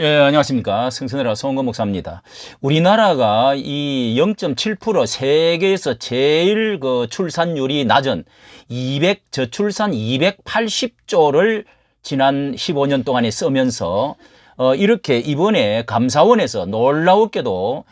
예, 안녕하십니까. 승선이라 송은건 목사입니다. 우리나라가 이 0.7% 세계에서 제일 그 출산율이 낮은 저출산 280조를 지난 15년 동안에 쓰면서 이렇게 이번에 감사원에서 놀라웠게도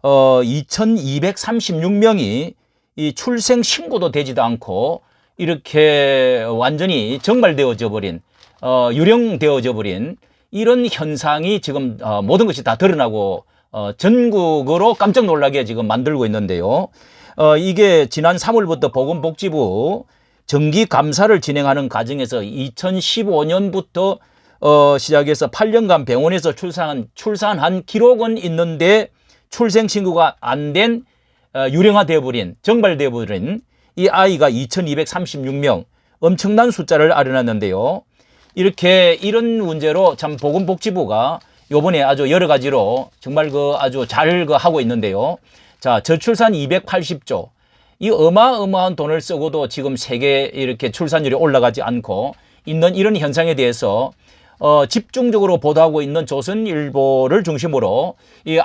2236명이 이 출생 신고도 되지도 않고 이렇게 완전히 정발되어져 버린 유령되어져 버린 이런 현상이 지금 모든 것이 다 드러나고 전국으로 깜짝 놀라게 지금 만들고 있는데요. 이게 지난 3월부터 보건복지부 정기 감사를 진행하는 과정에서 2015년부터 시작해서 8년간 병원에서 출산한 기록은 있는데 출생 신고가 안 된 유령화되어 버린 정발되어 버린 이 아이가 2236명 엄청난 숫자를 알아놨는데요. 이렇게 이런 문제로 참 보건복지부가 요번에 아주 여러 가지로 정말 아주 잘 하고 있는데요. 자, 저출산 280조. 이 어마어마한 돈을 쓰고도 지금 세계 이렇게 출산율이 올라가지 않고 있는 이런 현상에 대해서 집중적으로 보도하고 있는 조선일보를 중심으로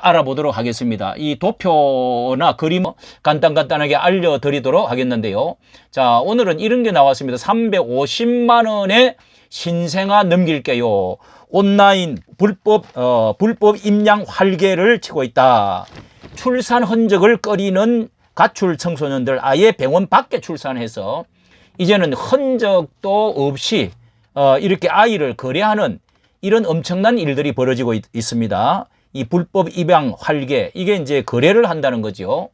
알아보도록 하겠습니다. 이 도표나 그림 간단하게 알려드리도록 하겠는데요. 자, 오늘은 이런 게 나왔습니다. 350만 원에 신생아 넘길게요. 온라인 불법 임양 활개를 치고 있다. 출산 흔적을 꺼리는 가출 청소년들 아예 병원 밖에 출산해서 이제는 흔적도 없이 이렇게 아이를 거래하는 이런 엄청난 일들이 벌어지고 있습니다. 이 불법 입양 활개, 이게 이제 거래를 한다는 거죠.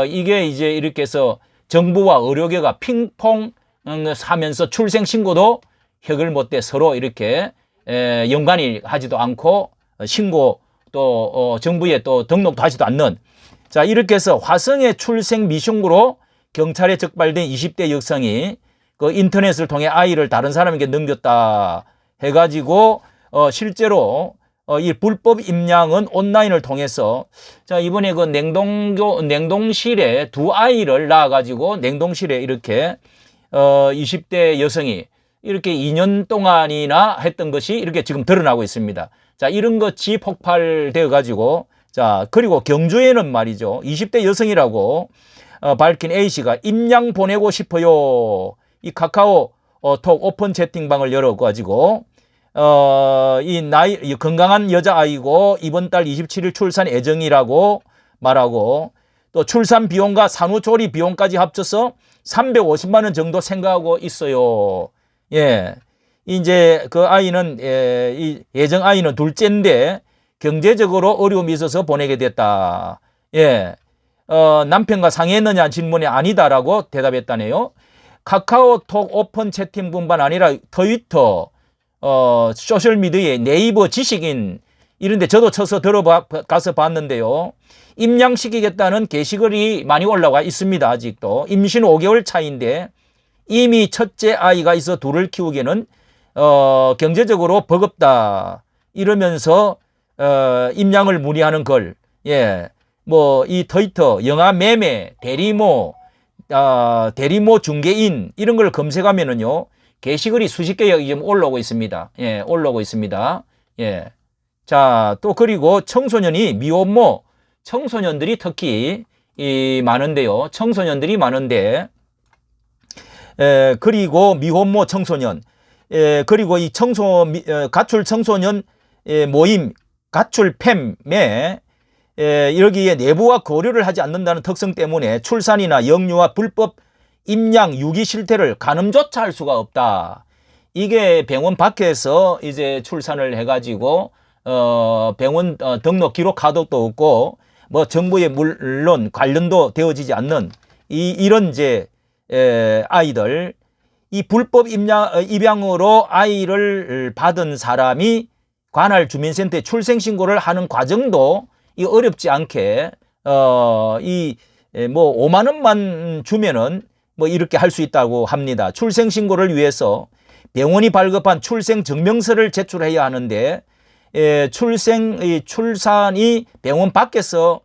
이게 이제 이렇게 해서 정부와 의료계가 핑퐁 하면서 출생 신고도 획을 못대 서로 이렇게 연관이 하지도 않고 신고 또 정부에 또 등록도 하지도 않는, 자, 이렇게 해서 화성의 출생 미신고로 경찰에 적발된 20대 여성이 그 인터넷을 통해 아이를 다른 사람에게 넘겼다 해가지고 실제로 이 불법 임양은 온라인을 통해서, 자, 이번에 그 냉동실에 두 아이를 낳아가지고 냉동실에 이렇게 20대 여성이 이렇게 2년 동안이나 했던 것이 이렇게 지금 드러나고 있습니다. 자, 이런 것이 폭발되어 가지고, 자, 그리고 경주에는 말이죠, 20대 여성이라고 밝힌 A씨가 임양 보내고 싶어요. 이 카카오톡 오픈 채팅방을 열어가지고 이 건강한 여자아이고 이번 달 27일 출산 예정이라고 말하고, 또 출산 비용과 산후조리 비용까지 합쳐서 350만 원 정도 생각하고 있어요. 예, 이제 그 아이는 이 예정 아이는 둘째인데 경제적으로 어려움이 있어서 보내게 됐다. 예, 남편과 상의했느냐 질문이 아니다라고 대답했다네요. 카카오톡 오픈 채팅뿐만 아니라 트위터, 소셜미디어에 네이버 지식인 이런 데 저도 쳐서 들어가서 봤는데요. 임양시키겠다는 게시글이 많이 올라와 있습니다. 아직도 임신 5개월 차인데 이미 첫째 아이가 있어 둘을 키우기에는 경제적으로 버겁다 이러면서 임양을 문의하는 글, 예, 뭐 이 트위터, 영화 매매, 대리모 중개인 이런 걸 검색하면은요 게시글이 수십 개가 지금 올라오고 있습니다. 예, 올라오고 있습니다. 예, 자, 또 그리고 청소년이 미혼모 청소년들이 특히 많은데요. 청소년들이 많은데, 그리고 미혼모 청소년, 그리고 이 가출 청소년 모임 가출팸에 여기에 내부와 거래를 하지 않는다는 특성 때문에 출산이나 영유아 불법 임양 유기 실태를 가늠조차 할 수가 없다. 이게 병원 밖에서 이제 출산을 해가지고 병원 등록 기록 카드도 없고 뭐 정부에 물론 관련도 되어지지 않는 이런 이제 아이들, 이 불법 입양으로 아이를 받은 사람이 관할 주민센터에 출생신고를 하는 과정도 이 어렵지 않게 뭐 5만 원만 주면은 뭐 이렇게 할 수 있다고 합니다. 출생신고를 위해서 병원이 발급한 출생증명서를 제출해야 하는데 출산이 병원 밖에서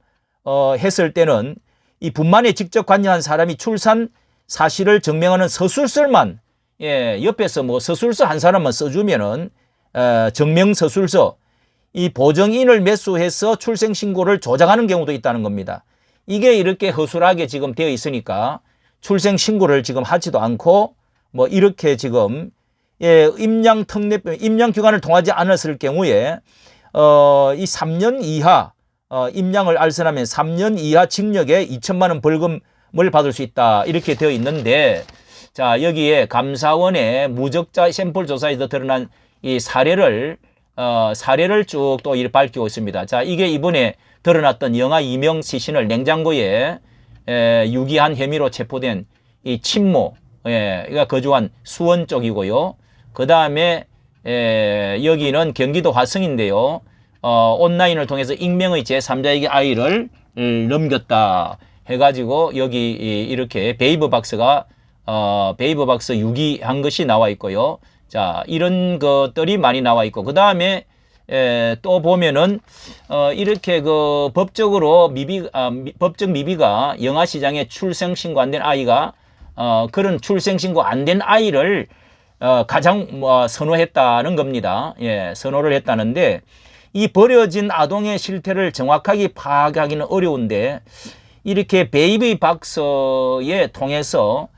했을 때는 이 분만에 직접 관여한 사람이 출산 사실을 증명하는 서술서만, 옆에서 뭐 서술서 한 사람만 써주면은 증명서술서, 이 보정인을 매수해서 출생신고를 조작하는 경우도 있다는 겁니다. 이게 이렇게 허술하게 지금 되어 있으니까 출생신고를 지금 하지도 않고 뭐 이렇게 지금 임양기관을 통하지 않았을 경우에 이 3년 이하 임양을 알선하면 3년 이하 징역에 2천만 원 벌금을 받을 수 있다. 이렇게 되어 있는데 자 여기에 감사원의 무적자 샘플 조사에서 드러난 이 사례를 쭉 또 이렇게 밝히고 있습니다. 자 이게 이번에 드러났던 영아 이명 시신을 냉장고에 유기한 혐의로 체포된 이 친모가 거주한 수원 쪽이고요. 그 다음에 여기는 경기도 화성인데요. 온라인을 통해서 익명의 제3자에게 아이를 넘겼다 해가지고 여기 이렇게 베이브박스가 베이브박스 유기한 것이 나와 있고요. 자 이런 것들이 많이 나와 있고 그 다음에 또 보면은 이렇게 그 법적으로 법적 미비가 영아시장에 출생신고 안 된 아이가 그런 출생신고 안 된 아이를 가장 선호했다는 겁니다. 예, 선호를 했다는데 이 버려진 아동의 실태를 정확하게 파악하기는 어려운데 이렇게 베이비박스에 통해서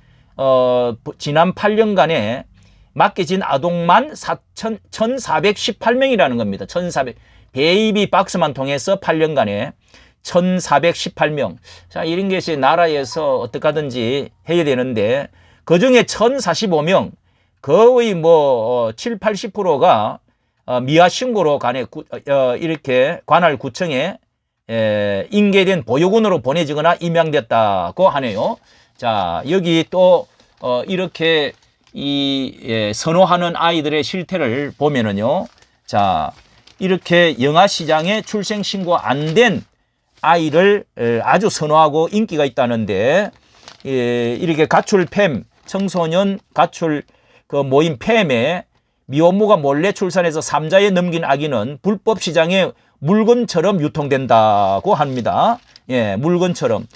지난 8년간에 맡겨진 아동만 1,418명이라는 겁니다. 1,400 베이비박스만 통해서 8년간에 1,418명. 자, 이런 것이 나라에서 어떻게 하든지 해야 되는데 그중에 1,045명 거의 뭐 7, 80%가 미화 신고로 이렇게 관할 구청에 인계된 보육원으로 보내지거나 임양됐다고 하네요. 자, 여기 또 이렇게 선호하는 아이들의 실태를 보면은요. 자, 이렇게 영아시장에 출생신고 안 된 아이를 아주 선호하고 인기가 있다는데 이렇게 가출팸 청소년 가출 그 모임 팸에 미혼모가 몰래 출산해서 3자에 넘긴 아기는 불법 시장에 물건처럼 유통된다고 합니다. 예, 물건처럼.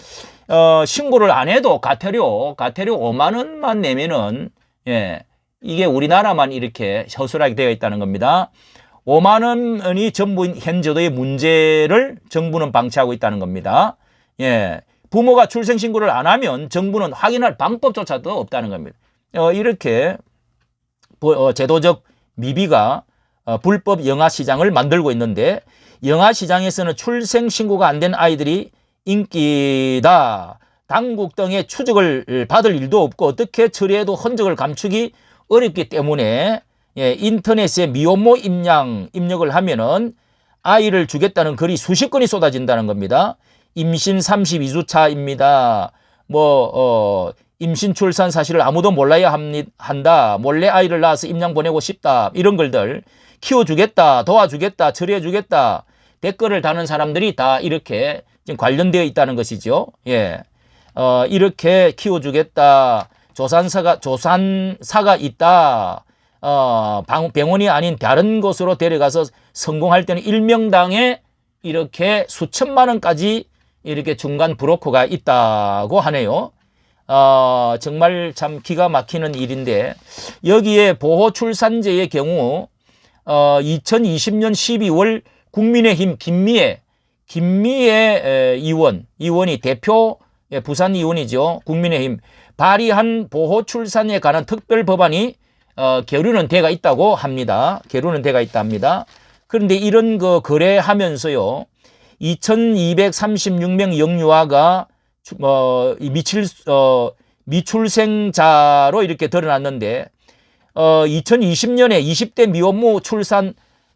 신고를 안 해도 가태료 5만 원만 내면은 예, 이게 우리나라만 이렇게 허술하게 되어 있다는 겁니다. 5만 원이 전부인 현저도의 문제를 정부는 방치하고 있다는 겁니다. 예, 부모가 출생신고를 안 하면 정부는 확인할 방법조차도 없다는 겁니다. 이렇게 제도적 미비가 불법 영아시장을 만들고 있는데 영아시장에서는 출생신고가 안 된 아이들이 인기다. 당국 등의 추적을 받을 일도 없고 어떻게 처리해도 흔적을 감추기 어렵기 때문에 인터넷에 미혼모 입력을 하면은 아이를 주겠다는 글이 수십 건이 쏟아진다는 겁니다. 임신 32주차입니다. 임신 출산 사실을 아무도 몰라야 한다. 몰래 아이를 낳아서 임양 보내고 싶다. 이런 글들 키워주겠다. 도와주겠다. 처리해주겠다. 댓글을 다는 사람들이 다 이렇게 지금 관련되어 있다는 것이죠. 예. 이렇게 키워주겠다. 조산사가 있다. 병원이 아닌 다른 곳으로 데려가서 성공할 때는 일명당에 이렇게 수천만 원까지 이렇게 중간 브로커가 있다고 하네요. 정말 참 기가 막히는 일인데 여기에 보호출산제의 경우 2020년 12월 국민의힘 김미애 의원이 대표 부산 의원이죠. 국민의힘 발의한 보호출산에 관한 특별법안이 계류는 돼가 있다고 합니다. 계류는 돼가 있다 합니다. 그런데 이런 거 거래하면서요. 2236명 영유아가 미출생자로 이렇게 드러났는데 2020년에 20대 미혼모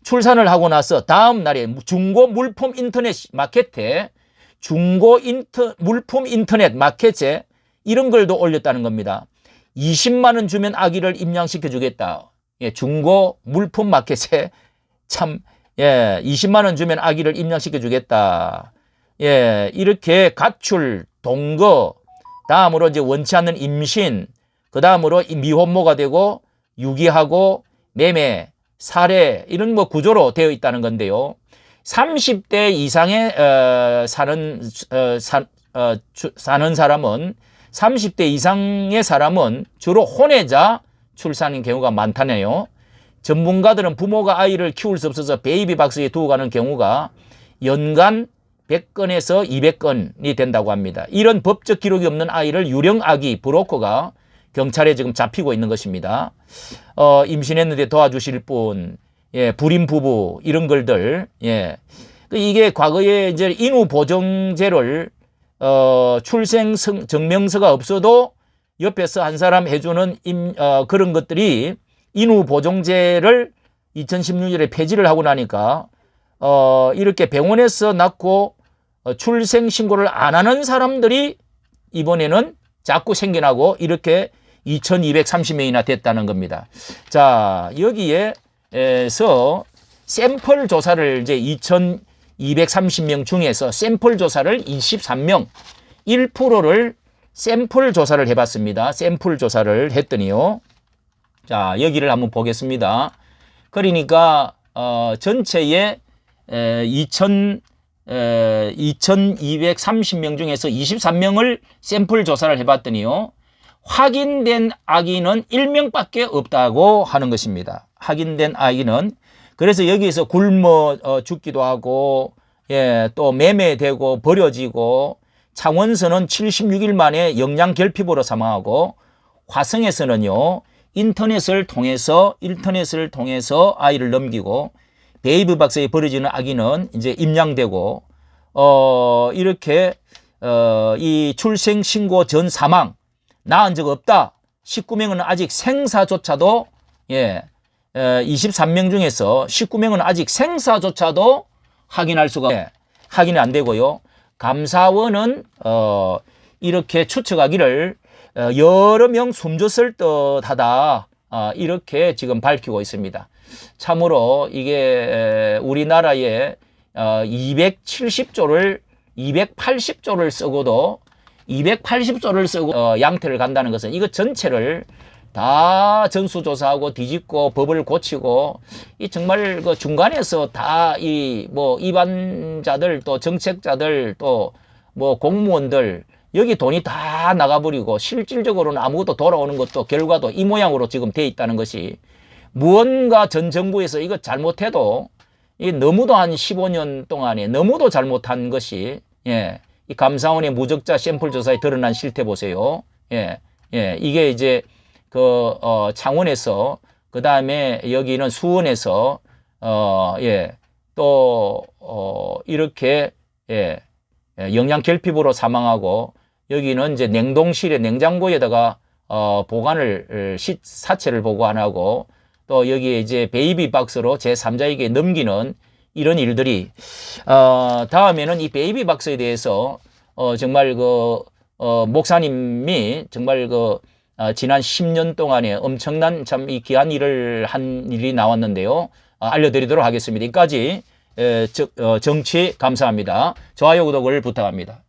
출산을 하고 나서 다음 날에 중고 물품 인터넷 마켓에 물품 인터넷 마켓에 이런 글도 올렸다는 겁니다. 20만 원 주면 아기를 임양시켜 주겠다. 예, 중고 물품 마켓에 참 20만 원 주면 아기를 임양시켜 주겠다. 예, 이렇게 가출, 동거, 다음으로 이제 원치 않는 임신, 그 다음으로 미혼모가 되고 유기하고 매매, 살해 이런 구조로 되어 있다는 건데요. 30대 이상에 사는 사람은 30대 이상의 사람은 주로 혼외자 출산인 경우가 많다네요. 전문가들은 부모가 아이를 키울 수 없어서 베이비 박스에 두고 가는 경우가 연간 100건에서 200건이 된다고 합니다. 이런 법적 기록이 없는 아이를 유령 아기 브로커가 경찰에 지금 잡히고 있는 것입니다. 임신했는데 도와주실 분, 예, 불임 부부 이런 걸들, 예. 이게 과거에 이제 인후 보정제를 출생 증명서가 없어도 옆에서 한 사람 해주는 그런 것들이 인후 보정제를 2016년에 폐지를 하고 나니까 이렇게 병원에서 낳고 출생 신고를 안 하는 사람들이 이번에는 자꾸 생겨나고 이렇게 2230명이나 됐다는 겁니다. 자, 여기에서 샘플 조사를 이제 2230명 중에서 샘플 조사를 23명, 1%를 샘플 조사를 해봤습니다. 샘플 조사를 했더니요. 자, 여기를 한번 보겠습니다. 그러니까 전체에 2230명 중에서 23명을 샘플 조사를 해봤더니요. 확인된 아기는 1명밖에 없다고 하는 것입니다. 확인된 아기는. 그래서 여기서 굶어 죽기도 하고, 예, 또 매매되고 버려지고, 창원서는 76일 만에 영양결핍으로 사망하고, 화성에서는요, 인터넷을 통해서 아이를 넘기고, 베이비 박스에 버려지는 아기는 이제 임양되고, 이렇게, 이 출생 신고 전 사망, 낳은 적 없다. 19명은 아직 생사조차도, 예, 23명 중에서 19명은 아직 생사조차도 확인할 수가, 예, 확인이 안 되고요. 감사원은, 이렇게 추측하기를, 여러 명 숨졌을 듯 하다. 이렇게 지금 밝히고 있습니다. 참으로 이게 우리나라에 280조를 쓰고도 280조를 쓰고 양태를 간다는 것은 이거 전체를 다 전수조사하고 뒤집고 법을 고치고 이 정말 그 중간에서 다 이 뭐 입안자들 또 정책자들 또 뭐 공무원들 여기 돈이 다 나가버리고 실질적으로는 아무것도 돌아오는 것도 결과도 이 모양으로 지금 돼 있다는 것이 무언가 전 정부에서 이거 잘못해도 이 너무도 한 15년 동안에 너무도 잘못한 것이, 예, 이 감사원의 무적자 샘플 조사에 드러난 실태 보세요. 예, 예, 이게 이제 창원에서 그 다음에 여기는 수원에서 예, 또 이렇게, 예, 영양결핍으로 사망하고 여기는 이제 냉동실에 냉장고에다가 보관을 사체를 보관하고 또 여기에 이제 베이비 박스로 제3자에게 넘기는 이런 일들이 다음에는 이 베이비 박스에 대해서 정말 그 목사님이 정말 그 지난 10년 동안에 엄청난 참 이 귀한 일을 한 일이 나왔는데요. 알려드리도록 하겠습니다. 여기까지 정치 감사합니다. 좋아요 구독을 부탁합니다.